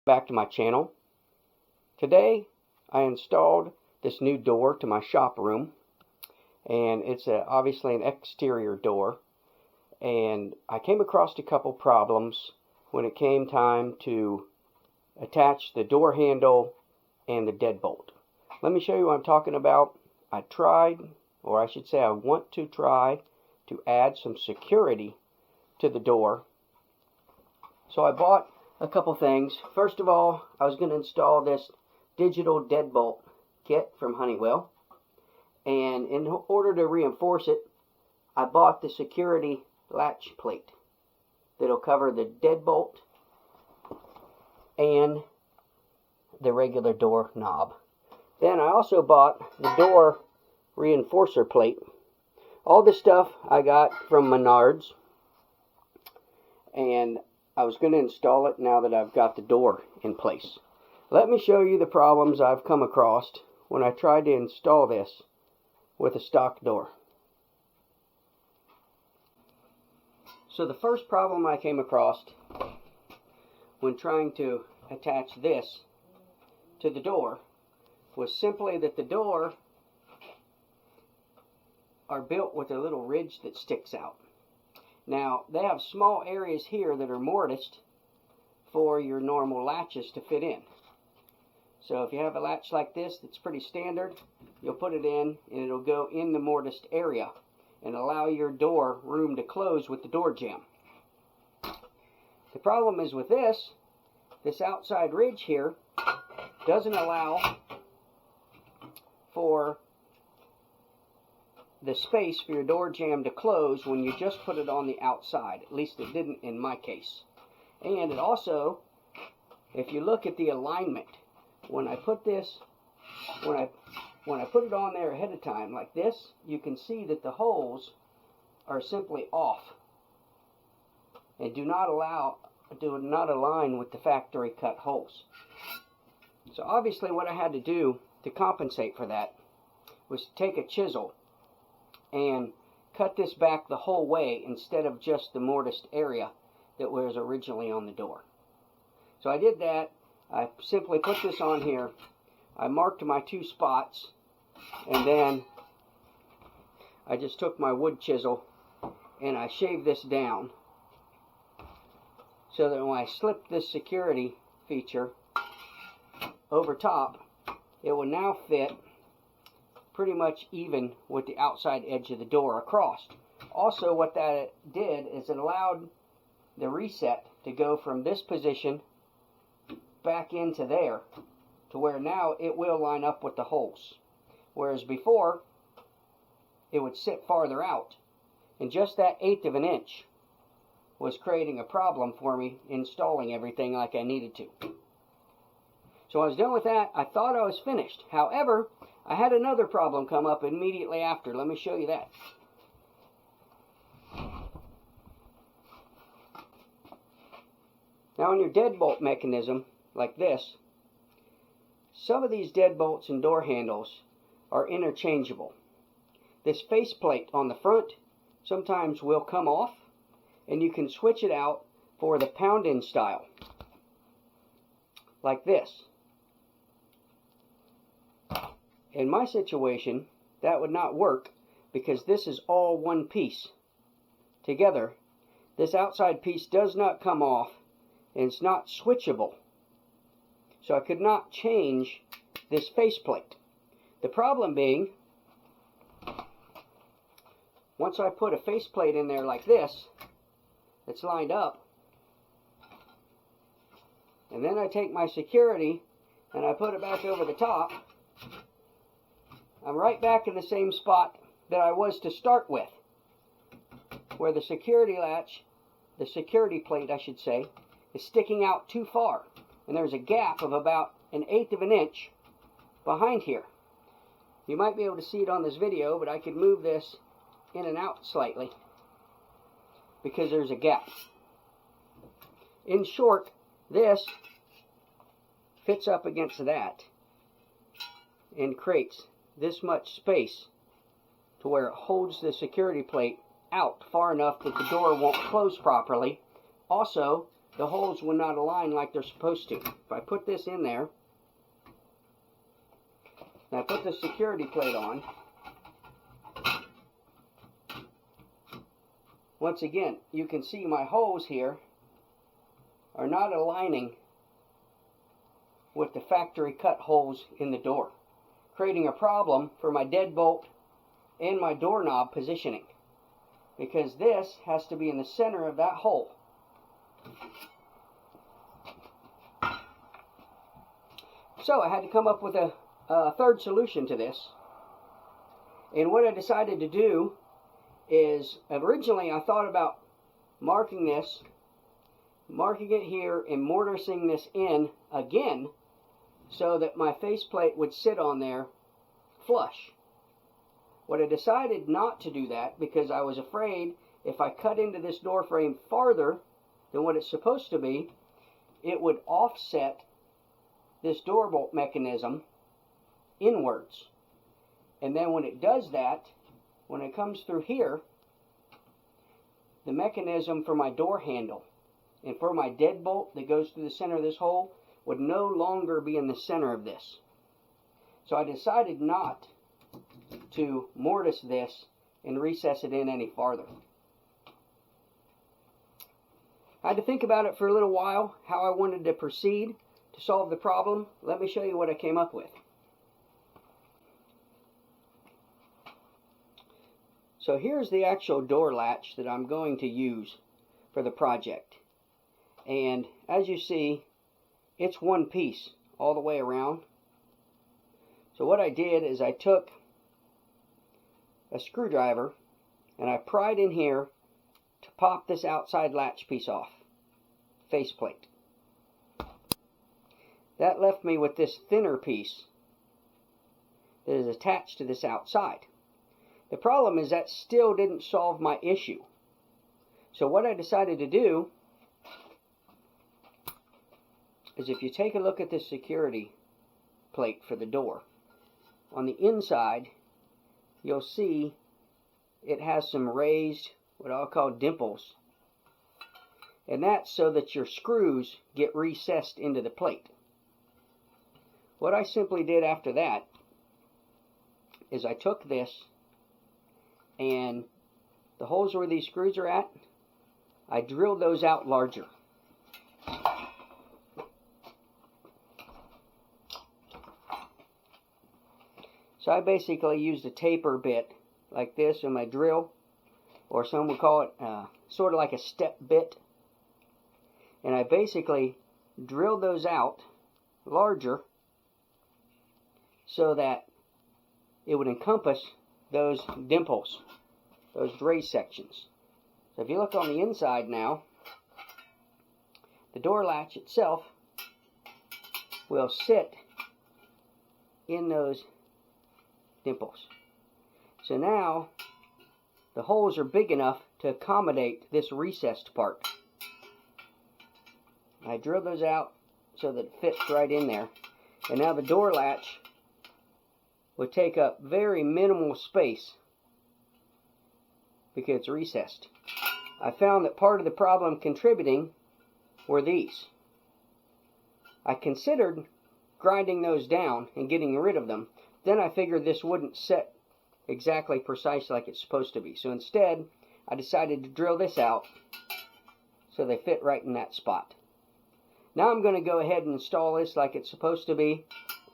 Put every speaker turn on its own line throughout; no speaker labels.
Back to my channel. Today I installed this new door to my shop room, and it's obviously an exterior door, and I came across a couple problems when it came time to attach the door handle and the deadbolt. Let me show you what I'm talking about. I tried, or I should say I want to try to add some security to the door. So I bought a couple things. First of all, I was going to install this digital deadbolt kit from Honeywell, and in order to reinforce it, I bought the security latch plate that'll cover the deadbolt and the regular door knob. Then I also bought the door reinforcer plate. All this stuff I got from Menards, and I was going to install it now that I've got the door in place. Let me show you the problems I've come across when I tried to install this with a stock door. So the first problem I came across when trying to attach this to the door was simply that the door are built with a little ridge that sticks out. Now, they have small areas here that are mortised for your normal latches to fit in. So if you have a latch like this that's pretty standard, you'll put it in and it'll go in the mortised area and allow your door room to close with the door jamb. The problem is with this outside ridge here doesn't allow for the space for your door jamb to close when you just put it on the outside. At least it didn't in my case. And it also, if you look at the alignment, when I put this, when I put it on there ahead of time like this, you can see that the holes are simply off and do not align with the factory cut holes. So obviously what I had to do to compensate for that was to take a chisel and cut this back the whole way instead of just the mortised area that was originally on the door. So I did that. I simply put this on here. I marked my two spots, and then I just took my wood chisel and I shaved this down so that when I slip this security feature over top, it will now fit pretty much even with the outside edge of the door across. Also, what that did is it allowed the reset to go from this position back into there to where now it will line up with the holes. Whereas before, it would sit farther out. And just that 1/8 of an inch was creating a problem for me installing everything like I needed to. So I was done with that. I thought I was finished. However, I had another problem come up immediately after. Let me show you that. Now on your deadbolt mechanism, like this, some of these deadbolts and door handles are interchangeable. This faceplate on the front sometimes will come off, and you can switch it out for the pound-in style, like this. In my situation, that would not work because this is all one piece together. This outside piece does not come off, and it's not switchable. So I could not change this faceplate. The problem being, once I put a faceplate in there like this, it's lined up, and then I take my security and I put it back over the top, I'm right back in the same spot that I was to start with, where the security latch, the security plate I should say, is sticking out too far. And there's a gap of about 1/8 of an inch behind here. You might be able to see it on this video, but I could move this in and out slightly because there's a gap. In short, this fits up against that and creates this much space to where it holds the security plate out far enough that the door won't close properly. Also, the holes will not align like they're supposed to. If I put this in there, and I put the security plate on, once again, you can see my holes here are not aligning with the factory cut holes in the door, creating a problem for my deadbolt and my doorknob positioning, because this has to be in the center of that hole. So I had to come up with a third solution to this, and what I decided to do is, originally I thought about marking it here and mortising this in again so that my faceplate would sit on there flush. What I decided not to do that, because I was afraid if I cut into this door frame farther than what it's supposed to be, it would offset this door bolt mechanism inwards. And then when it does that, when it comes through here, the mechanism for my door handle and for my deadbolt that goes through the center of this hole would no longer be in the center of this. So I decided not to mortise this and recess it in any farther. I had to think about it for a little while, how I wanted to proceed to solve the problem. Let me show you what I came up with. So here's the actual door latch that I'm going to use for the project. And as you see, it's one piece all the way around. So what I did is I took a screwdriver and I pried in here to pop this outside latch piece off, faceplate. That left me with this thinner piece that is attached to this outside. The problem is that still didn't solve my issue. So what I decided to do is, if you take a look at this security plate for the door, on the inside you'll see it has some raised, what I'll call dimples. And that's so that your screws get recessed into the plate. What I simply did after that is I took this, and the holes where these screws are at, I drilled those out larger. So I basically used a taper bit like this in my drill, or some would call it sort of like a step bit. And I basically drilled those out larger so that it would encompass those dimples, those raised sections. So if you look on the inside now, the door latch itself will sit in those dimples. So now the holes are big enough to accommodate this recessed part. I drilled those out so that it fits right in there. And now the door latch would take up very minimal space because it's recessed. I found that part of the problem contributing were these. I considered grinding those down and getting rid of them. Then I figured this wouldn't set exactly precise like it's supposed to be. So instead, I decided to drill this out so they fit right in that spot. Now I'm going to go ahead and install this like it's supposed to be.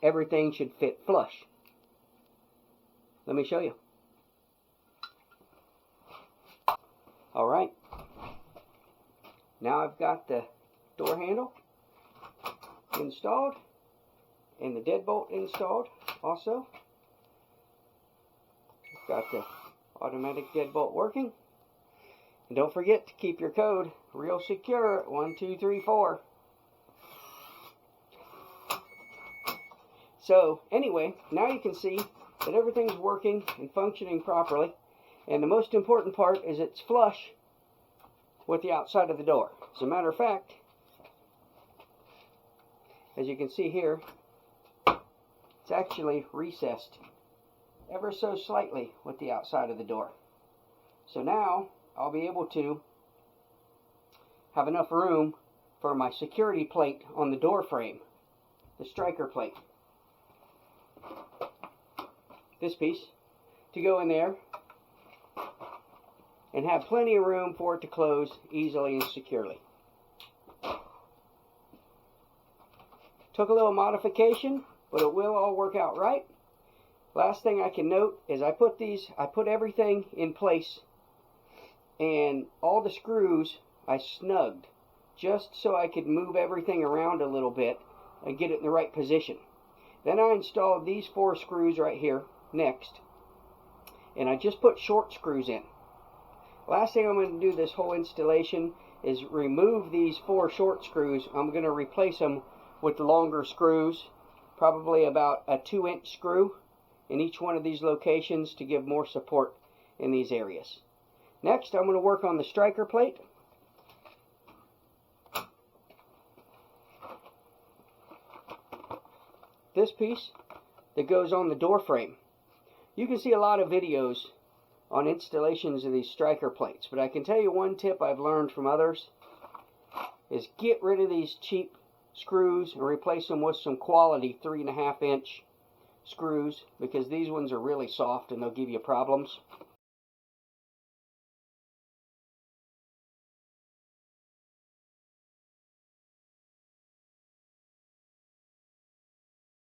Everything should fit flush. Let me show you. Alright. Now I've got the door handle installed and the deadbolt installed also. Got the automatic deadbolt working. And don't forget to keep your code real secure at 1234. So anyway, now you can see that everything's working and functioning properly. And the most important part is it's flush with the outside of the door. As a matter of fact, as you can see here, it's actually recessed ever so slightly with the outside of the door. So now I'll be able to have enough room for my security plate on the door frame, the striker plate. This piece to go in there and have plenty of room for it to close easily and securely. Took a little modification, but it will all work out right. Last thing I can note is I put everything in place, and all the screws I snugged just so I could move everything around a little bit and get it in the right position. Then I installed these 4 screws right here next, and I just put short screws in. Last thing I'm going to do this whole installation is remove these 4 short screws. I'm going to replace them with the longer screws, probably about a 2-inch screw in each one of these locations to give more support in these areas. Next, I'm going to work on the striker plate. This piece that goes on the door frame. You can see a lot of videos on installations of these striker plates, but I can tell you one tip I've learned from others is get rid of these cheap screws and replace them with some quality 3.5-inch screws, because these ones are really soft and they'll give you problems.